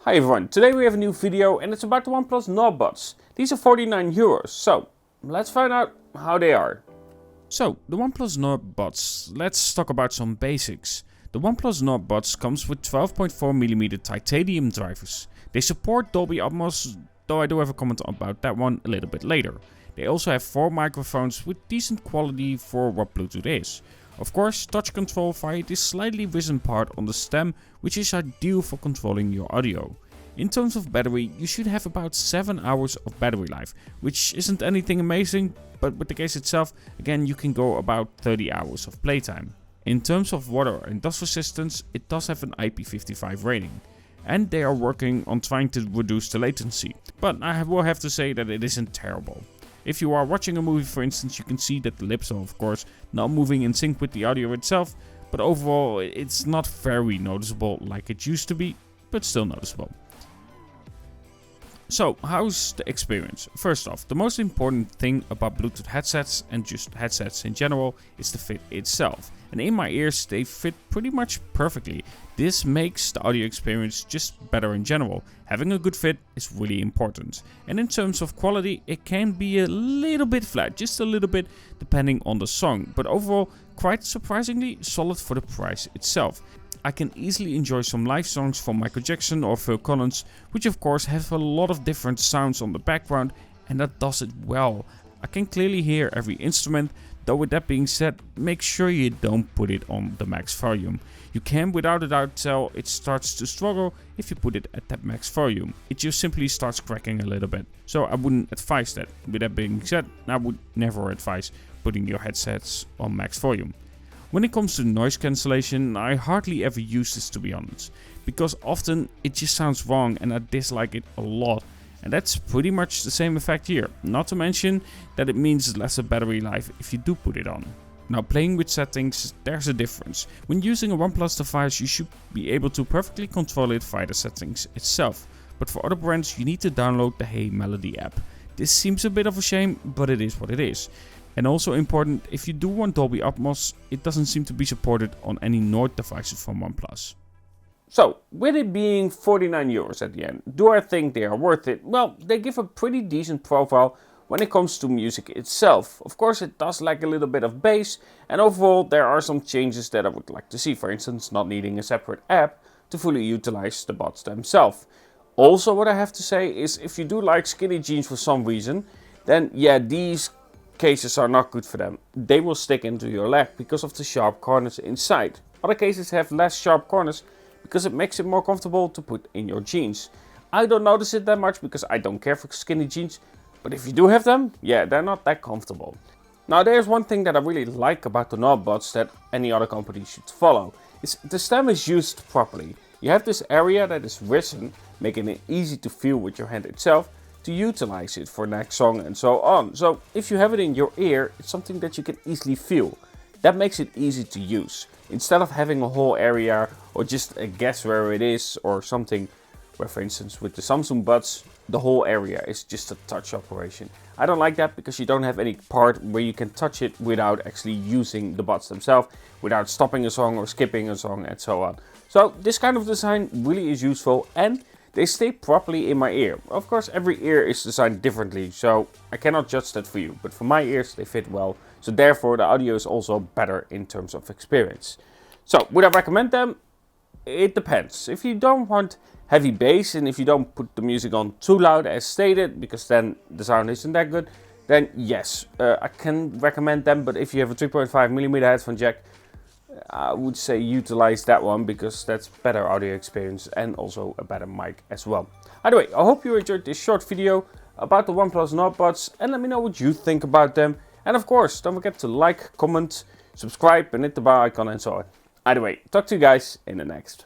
Hi everyone, today we have a new video and it's about the OnePlus Nord Buds. These are 49 euros, so let's find out how they are. So, the OnePlus Nord Buds, let's talk about some basics. The OnePlus Nord Buds comes with 12.4mm titanium drivers. They support Dolby Atmos, though I do have a comment about that one a little bit later. They also have 4 microphones with decent quality for what Bluetooth is. Of course, touch control via this slightly risen part on the stem, which is ideal for controlling your audio. In terms of battery, you should have about 7 hours of battery life, which isn't anything amazing, but with the case itself, again you can go about 30 hours of playtime. In terms of water and dust resistance, it does have an IP55 rating. And they are working on trying to reduce the latency, but I will have to say that it isn't terrible. If you are watching a movie, for instance, you can see that the lips are of course not moving in sync with the audio itself, but overall it's not very noticeable like it used to be, but still noticeable. So, how's the experience? First off, the most important thing about Bluetooth headsets and just headsets in general is the fit itself. And in my ears they fit pretty much perfectly. This makes the audio experience just better in general. Having a good fit is really important. And in terms of quality, it can be a little bit flat, just a little bit depending on the song. But overall, quite surprisingly solid for the price itself. I can easily enjoy some live songs from Michael Jackson or Phil Collins, which of course have a lot of different sounds on the background, and that does it well. I can clearly hear every instrument, though with that being said, make sure you don't put it on the max volume. You can without a doubt tell it starts to struggle if you put it at that max volume. It just simply starts cracking a little bit, so I wouldn't advise that. With that being said, I would never advise putting your headsets on max volume. When it comes to noise cancellation, I hardly ever use this, to be honest, because often it just sounds wrong and I dislike it a lot, and that's pretty much the same effect here, not to mention that it means lesser battery life if you do put it on. Now, playing with settings, there's a difference. When using a OnePlus device, you should be able to perfectly control it via the settings itself, but for other brands you need to download the Hey Melody app. This seems a bit of a shame, but it is what it is. And also important, if you do want Dolby Atmos, it doesn't seem to be supported on any Nord devices from OnePlus. So, with it being 49 euros at the end, do I think they are worth it? Well, they give a pretty decent profile when it comes to music itself. Of course, it does lack a little bit of bass, and overall there are some changes that I would like to see. For instance, not needing a separate app to fully utilize the buds themselves. Also, what I have to say is, if you do like skinny jeans for some reason, then yeah, these cases are not good for them. They will stick into your leg because of the sharp corners inside. Other cases have less sharp corners because it makes it more comfortable to put in your jeans. I don't notice it that much because I don't care for skinny jeans, but if you do have them, yeah, they're not that comfortable. Now, there's one thing that I really like about the Nord Buds that any other company should follow. Is the stem is used properly. You have this area that is risen, making it easy to feel with your hand itself, to utilize it for next song and so on. So if you have it in your ear, it's something that you can easily feel. That makes it easy to use. Instead of having a whole area or just a guess where it is or something, where for instance with the Samsung Buds, the whole area is just a touch operation. I don't like that because you don't have any part where you can touch it without actually using the buds themselves, without stopping a song or skipping a song and so on. So this kind of design really is useful, and they stay properly in my ear. Of course, every ear is designed differently, so I cannot judge that for you. But for my ears, they fit well. So therefore, the audio is also better in terms of experience. So, would I recommend them? It depends. If you don't want heavy bass and if you don't put the music on too loud as stated, because then the sound isn't that good, then yes, I can recommend them. But if you have a 3.5mm headphone jack, I would say utilize that one because that's better audio experience and also a better mic as well. Either way, I hope you enjoyed this short video about the OnePlus Nord Buds, and let me know what you think about them. And of course, don't forget to like, comment, subscribe and hit the bell icon and so on. Either way, talk to you guys in the next.